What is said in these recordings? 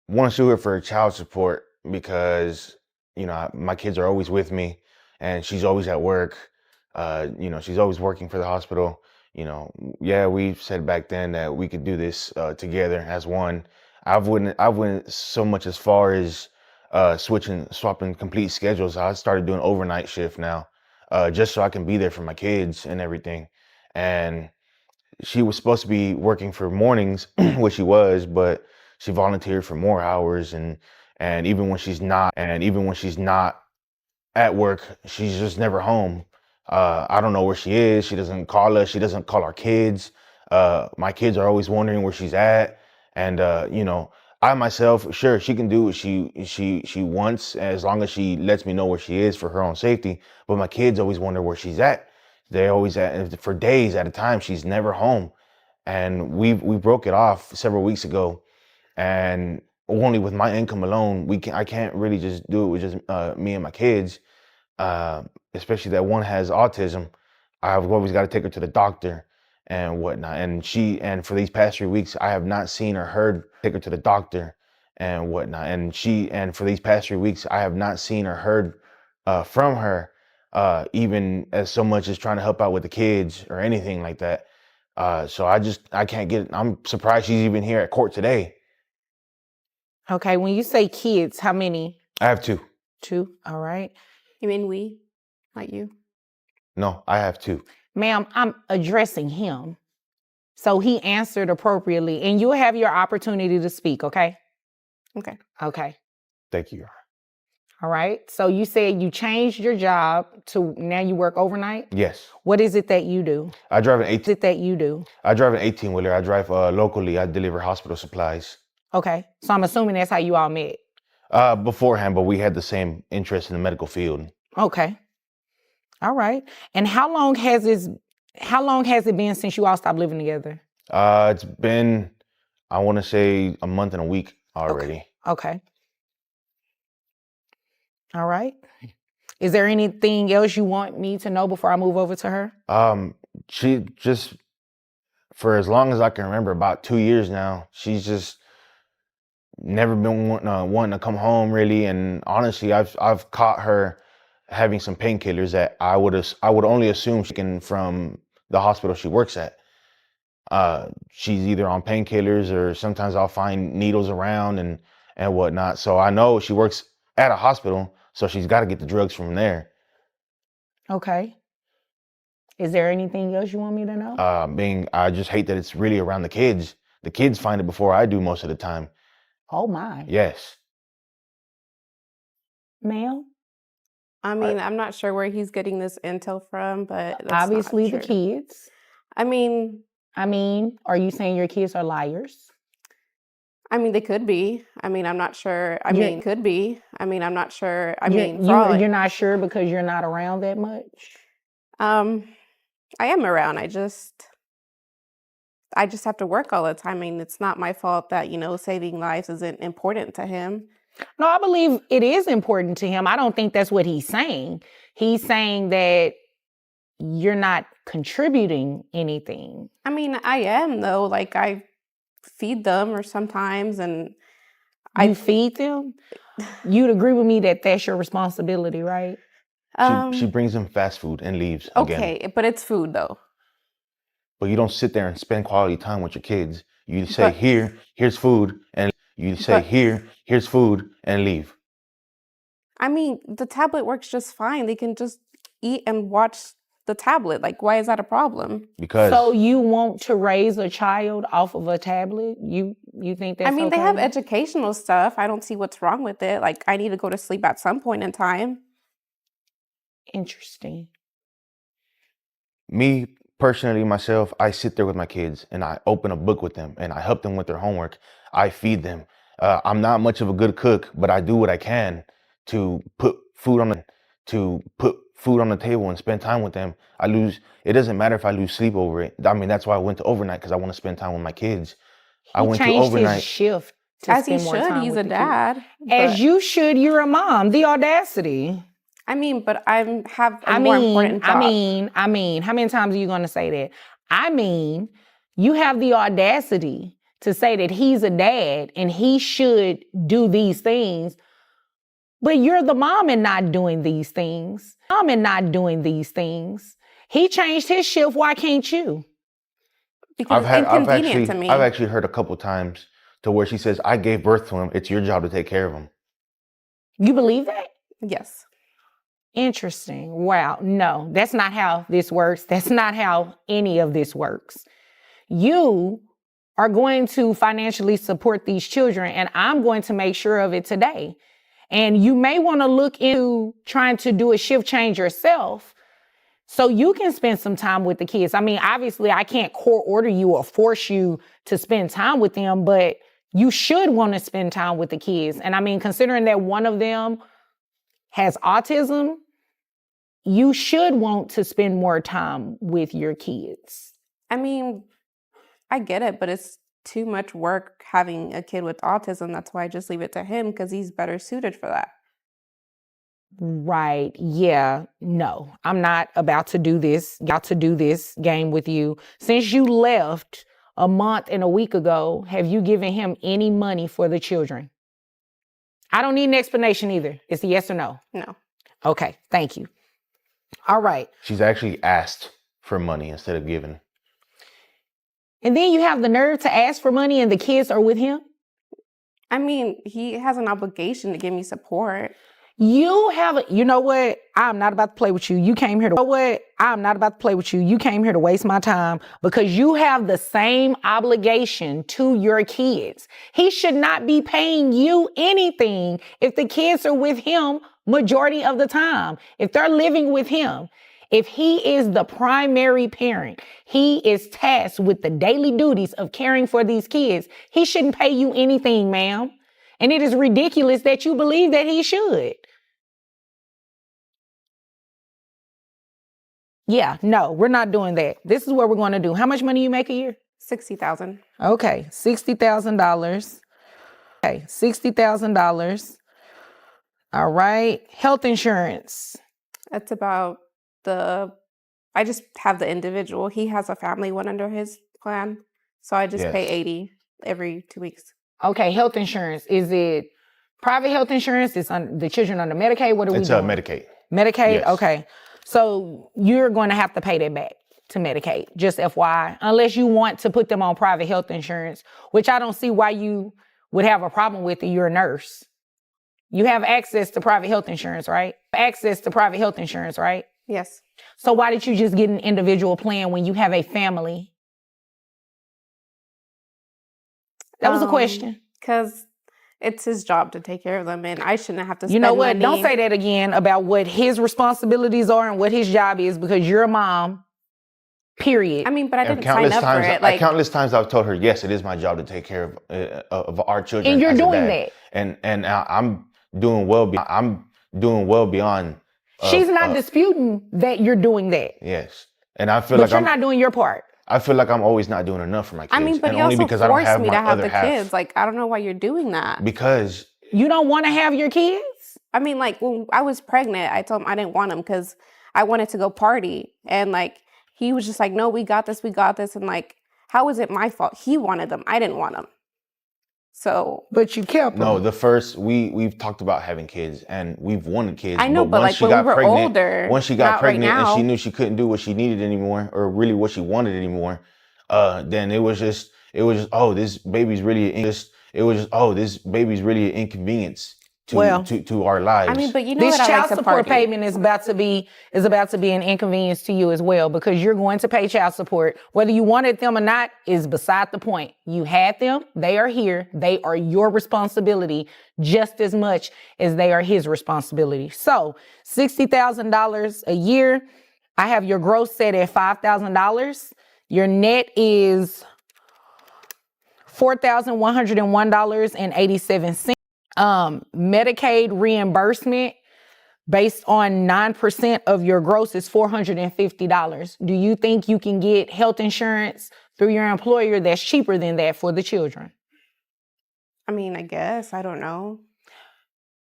want to sue her for child support because, my kids are always with me and she's always at work. She's always working for the hospital. Yeah, we said back then that we could do this together as one. I went so much as far as swapping complete schedules. I started doing overnight shift now, just so I can be there for my kids and everything. And she was supposed to be working for mornings, which she was, but she volunteered for more hours, and even when she's not at work, she's just never home. I don't know where she is. She doesn't call us. She doesn't call our kids. My kids are always wondering where she's at. And I myself, sure, she can do what she wants as long as she lets me know where she is for her own safety. But my kids always wonder where she's at. They're always at for days at a time. She's never home, and we broke it off several weeks ago. And only with my income alone, I can't really just do it with just me and my kids, especially that one has autism. I've always got to take her to the doctor and whatnot. And for these past 3 weeks, I have not seen or heard take her to the doctor and whatnot. And for these past 3 weeks, I have not seen or heard from her, even as so much as trying to help out with the kids or anything like that. So I can't get. I'm surprised she's even here at court today. Okay, when you say kids, how many? I have two. Two, all right. You mean we, not you? No, I have two. Ma'am, I'm addressing him. So he answered appropriately, and you'll have your opportunity to speak, okay? Okay. Okay. Thank you. All right. So you said you changed your job to now you work overnight? Yes. What is it that you do? I drive an What is it that you do? I drive an 18-wheeler. I drive locally. I deliver hospital supplies. Okay. So I'm assuming that's how you all met. Beforehand, but we had the same interest in the medical field. Okay. All right. And how long has it been since you all stopped living together? It's been, I want to say, a month and a week already. Okay. All right. Is there anything else you want me to know before I move over to her? She just, for as long as I can remember, about 2 years now, she's just never been wanting to come home really. And honestly, I've caught her having some painkillers that I would only assume she can from the hospital she works at. She's either on painkillers or sometimes I'll find needles around and whatnot. So I know she works at a hospital, so she's got to get the drugs from there. Okay. Is there anything else you want me to know? I just hate that it's really around the kids. The kids find it before I do most of the time. Oh my. Yes. Ma'am? I mean, I'm not sure where he's getting this intel from, but that's Obviously not the true. kids. I mean, are you saying your kids are liars? they could be. I'm not sure. Could be. I'm not sure. You're not sure because you're not around that much? I am around. I just have to work all the time. It's not my fault that, saving lives isn't important to him. No, I believe it is important to him. I don't think that's what he's saying. He's saying that you're not contributing anything. I am though. Like I feed them or sometimes and You feed them? You'd agree with me that that's your responsibility, right? She brings them fast food and leaves again. Okay, but it's food though. But you don't sit there and spend quality time with your kids. You say, here's food, and you say, here's food, and leave. The tablet works just fine. They can just eat and watch the tablet. Like, why is that a problem? Because So you want to raise a child off of a tablet? You think that's okay? they have educational stuff. I don't see what's wrong with it. Like, I need to go to sleep at some point in time. Interesting. me personally, myself, I sit there with my kids and I open a book with them and I help them with their homework. I feed them. I'm not much of a good cook, but I do what I can to put food on the table and spend time with them. It doesn't matter if I lose sleep over it. That's why I went to overnight, because I want to spend time with my kids. I went to Changed overnight. his shift to As he spend more should. time He's with a the kids. dad. As you should. You're a mom. The audacity. But I have a more important job. How many times are you going to say that? You have the audacity to say that he's a dad and he should do these things, but you're the mom and not doing these things. Mom and not doing these things. He changed his shift. Why can't you? Because it's inconvenient to me. I've actually heard a couple times to where she says, I gave birth to him. It's your job to take care of him. You believe that? Yes. Interesting. Wow. No, that's not how this works. That's not how any of this works. You are going to financially support these children, and I'm going to make sure of it today. And you may want to look into trying to do a shift change yourself so you can spend some time with the kids. I mean, obviously, I can't court order you or force you to spend time with them, but you should want to spend time with the kids. And I mean, considering that one of them has autism, you should want to spend more time with your kids. I mean, I get it, but it's too much work having a kid with autism. That's why I just leave it to him, because he's better suited for that. Right. Yeah. No, I'm not about to do this game with you. Since you left a month and a week ago, have you given him any money for the children? I don't need an explanation either. It's a yes or no. No. Okay. Thank you. All right. She's actually asked for money instead of giving. And then you have the nerve to ask for money and the kids are with him? I mean, he has an obligation to give me support. You know what? I'm not about to play with you. You came here to waste my time because you have the same obligation to your kids. He should not be paying you anything if the kids are with him majority of the time. If they're living with him, if he is the primary parent, he is tasked with the daily duties of caring for these kids. He shouldn't pay you anything, ma'am. And it is ridiculous that you believe that he should. Yeah, no, we're not doing that. This is what we're going to do. How much money you make a year? $60,000. Okay, $60,000. Okay, $60,000. All right. Health insurance. That's about I just have the individual. He has a family one under his plan. So I just pay $80 every 2 weeks. Okay, health insurance. Is it private health insurance? Is the children under Medicaid? What are we doing? It's Medicaid. Medicaid? Yes. Okay. So you're going to have to pay that back to Medicaid, just FYI, unless you want to put them on private health insurance, which I don't see why you would have a problem with it. You're a nurse. You have access to private health insurance, right? Yes. So why did you just get an individual plan when you have a family? That was a question. Because it's his job to take care of them, and I shouldn't have to spend You know what? money. Don't say that again about what his responsibilities are and what his job is, because you're a mom, period. I mean, but I didn't sign up for it. Countless times I've told her, yes, it is my job to take care of our children. And you're as a doing dad. that. And I'm doing well. I'm doing well beyond. She's not disputing that you're doing that. Yes, and I feel But like you're not doing your part. I feel like I'm always not doing enough for my kids. I mean, but and you only also because I don't forced have me my to have other the half. kids. Like, I don't know why you're doing that. Because You don't want to have your kids? I mean, like, when I was pregnant, I told him I didn't want them because I wanted to go party. And, like, he was just like, no, we got this. And, like, how was it my fault? He wanted them. I didn't want them. So. But you kept them. No, we've talked about having kids and we've wanted kids. I know, but once like, when we were older. Once she got not pregnant right now. and she knew she couldn't do what she needed anymore, or really what she wanted anymore, then it was just, oh, this baby's really this baby's really an inconvenience to our lives. I mean, but you know This that I child like to support party. payment is about to be an inconvenience to you as well, because you're going to pay child support. Whether you wanted them or not is beside the point. You had them. They are here. They are your responsibility just as much as they are his responsibility. So $60,000 a year. I have your gross set at $5,000. Your net is $4,101.87. Medicaid reimbursement based on 9% of your gross is $450. Do you think you can get health insurance through your employer that's cheaper than that for the children? I mean, I guess. I don't know.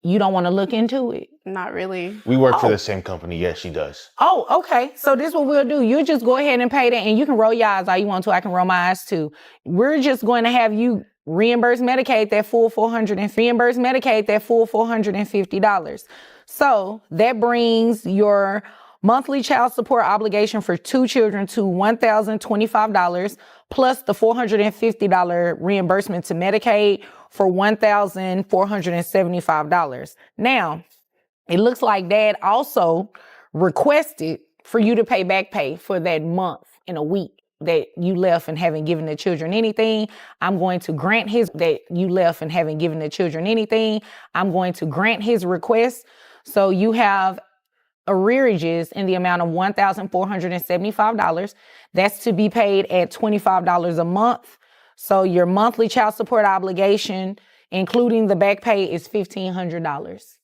You don't want to look into it? Not really. We work for Oh. the same company. Yes, she does. Oh, okay. So this is what we'll do. You just go ahead and pay that, and you can roll your eyes all you want to. I can roll my eyes too. We're just going to have you reimburse Medicaid that full $450. So that brings your monthly child support obligation for 2 children to $1,025 plus the $450 reimbursement to Medicaid for $1,475. Now, it looks like Dad also requested for you to pay back pay for that month and a week that you left and haven't given the children anything. I'm going to grant his request. So you have arrearages in the amount of $1,475. That's to be paid at $25 a month. So your monthly child support obligation, including the back pay, is $1,500.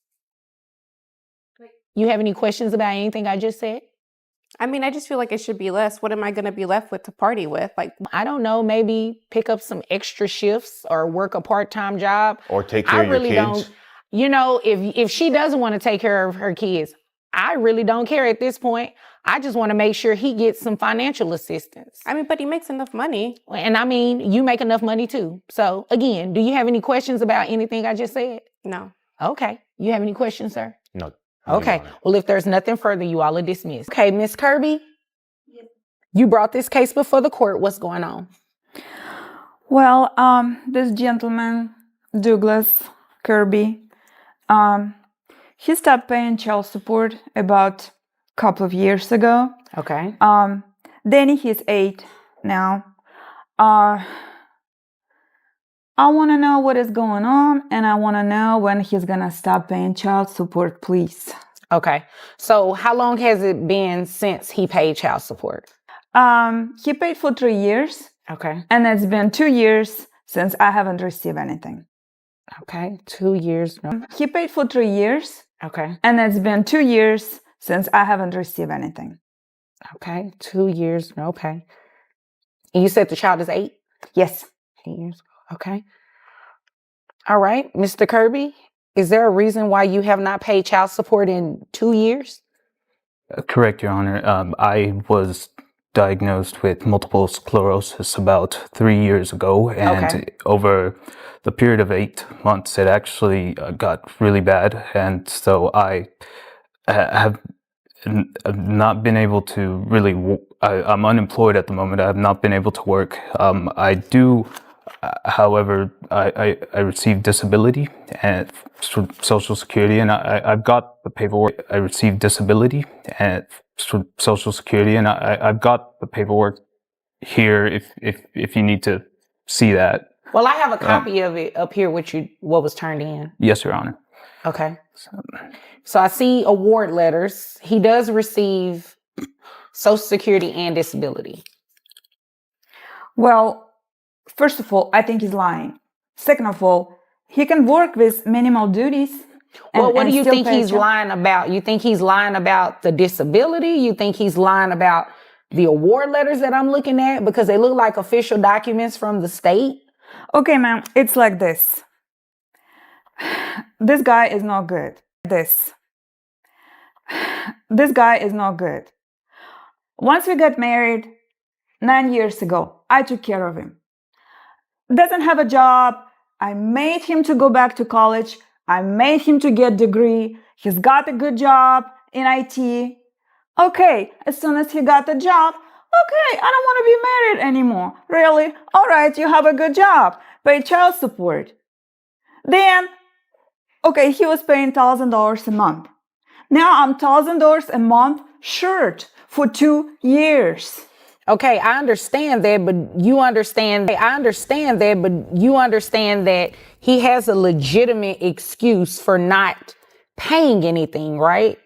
You have any questions about anything I just said? I mean, I just feel like it should be less. What am I going to be left with to party with? Like, I don't know, maybe pick up some extra shifts or work a part-time job. Or take care of your kids. You know, if she doesn't want to take care of her kids, I really don't care at this point. I just want to make sure he gets some financial assistance. I mean, but he makes enough money. And I mean, you make enough money too. So again, do you have any questions about anything I just said? No. Okay. You have any questions, sir? No. Okay. Well, if there's nothing further, you all are dismissed. Okay, Miss Kirby, you brought this case before the court. What's going on? Well, this gentleman, Douglas Kirby, he stopped paying child support about a couple of years ago. Okay. Danny, he's 8 now. I want to know what is going on, and I want to know when he's going to stop paying child support, please. Okay. So how long has it been since he paid child support? He paid for 3 years, Okay. and it's been 2 years since I haven't received anything. Okay. 2 years. No. He paid for 3 years, Okay. and it's been 2 years since I haven't received anything. Okay. 2 years. No pay. And you said the child is 8? Yes. 8 years. Okay. All right. Mr. Kirby, is there a reason why you have not paid child support in 2 years? Correct, Your Honor. I was diagnosed with multiple sclerosis about 3 years ago, and Okay. over the period of 8 months, it actually got really bad, and so I have not been able to really. I'm unemployed at the moment. I have not been able to work. I do. However, I received disability and Social Security, and I've got the paperwork. I received disability and Social Security, and I've got the paperwork here if you need to see that. Well, I have a copy of it up here with you, what was turned in. Yes, Your Honor. Okay. So I see award letters. He does receive Social Security and disability. Well, first of all, I think he's lying. Second of all, he can work with minimal duties. Well, what do you still think pay he's child- lying about? You think he's lying about the disability? You think he's lying about the award letters that I'm looking at? Because they look like official documents from the state. Okay, ma'am, it's like this. This guy is not good. This guy is not good. Once we got married 9 years ago, I took care of him. Doesn't have a job. I made him to go back to college. I made him to get a degree. He's got a good job in IT. Okay, as soon as he got the job, okay, I don't want to be married anymore. Really? All right, you have a good job. Pay child support. Then, okay, he was paying $1,000 a month. Now I'm $1,000 a month short for 2 years. Okay, I understand that, but you understand that he has a legitimate excuse for not paying anything, right?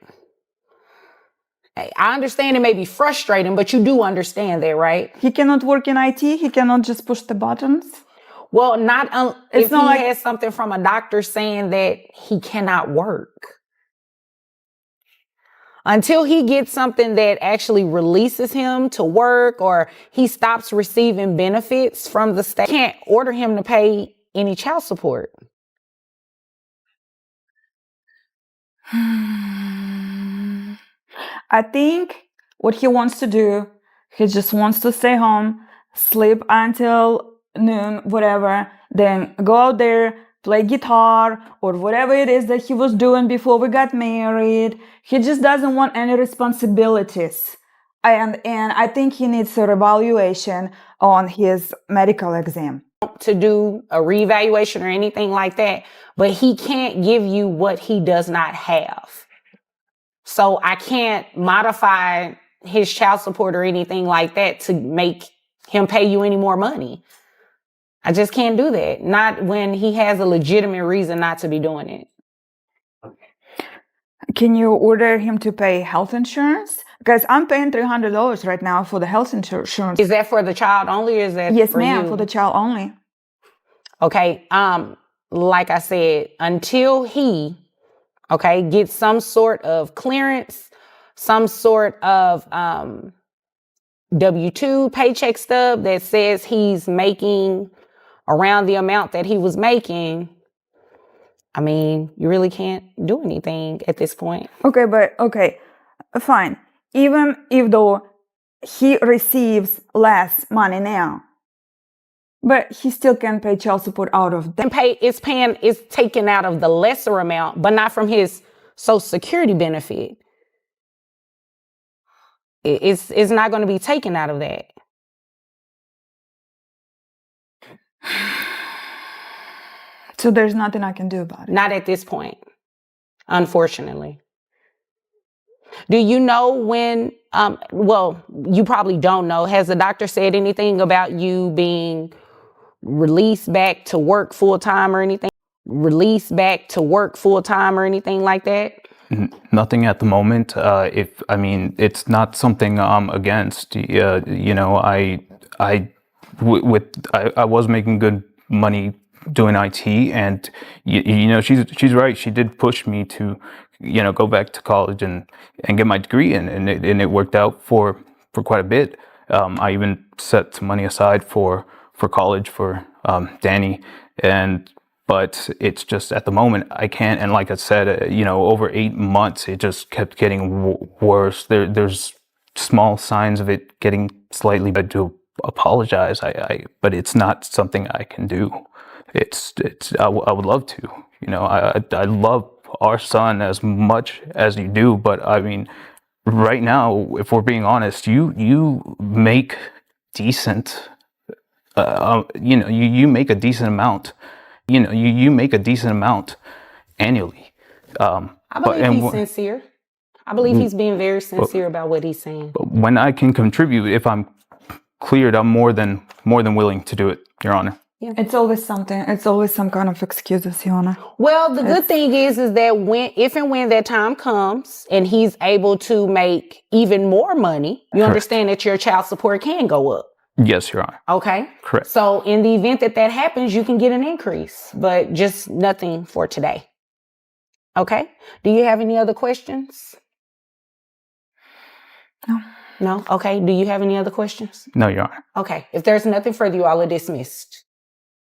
I understand it may be frustrating, but you do understand that, right? He cannot work in IT. He cannot just push the buttons. Well, if not he like- has something from a doctor saying that he cannot work. Until he gets something that actually releases him to work or he stops receiving benefits from the state, can't order him to pay any child support. I think what he wants to do, he just wants to stay home, sleep until noon, whatever, then go out there, play guitar or whatever it is that he was doing before we got married. He just doesn't want any responsibilities. And I think he needs a reevaluation on his medical exam. To do a reevaluation or anything like that, but he can't give you what he does not have. So I can't modify his child support or anything like that to make him pay you any more money. I just can't do that. Not when he has a legitimate reason not to be doing it. Can you order him to pay health insurance? Because I'm paying $300 right now for the health insurance. Is that for the child only or is that Yes, for ma'am, you? for the child only. Okay. Like I said, until he, gets some sort of clearance, some sort of W-2 paycheck stub that says he's making around the amount that he was making, I mean, you really can't do anything at this point. Okay, fine. Even if though he receives less money now, but he still can pay child support out of that. And it's taken out of the lesser amount, but not from his Social Security benefit. It's not going to be taken out of that. So there's nothing I can do about it. Not at this point, unfortunately. Do you know when, well, you probably don't know. Has the doctor said anything about you being released back to work full time or anything? Released back to work full time or anything like that? Nothing at the moment. It's not something I'm against. I was making good money doing IT, and she's right. She did push me to, go back to college and get my degree, and it worked out for quite a bit. I even set some money aside for college for Danny, but it's just at the moment I can't. And like I said, over 8 months, it just kept getting worse. There's small signs of it getting slightly better. To apologize, but it's not something I can do. I would love to. I love our son as much as you do, but I mean, right now, if we're being honest, you make decent. You make a decent amount. You make a decent amount annually. I believe he's sincere. I believe he's being very sincere about what he's saying. When I can contribute, if I'm cleared, I'm more than willing to do it, Your Honor. Yeah. It's always something. It's always some kind of excuses, Your Honor. Well, the good thing is that if and when that time comes and he's able to make even more money, you understand that your child support can go up. Yes, Your Honor. Okay. Correct. So in the event that happens, you can get an increase, but just nothing for today. Okay. Do you have any other questions? No. No? Okay. Do you have any other questions? No, Your Honor. Okay. If there's nothing further, you all are dismissed.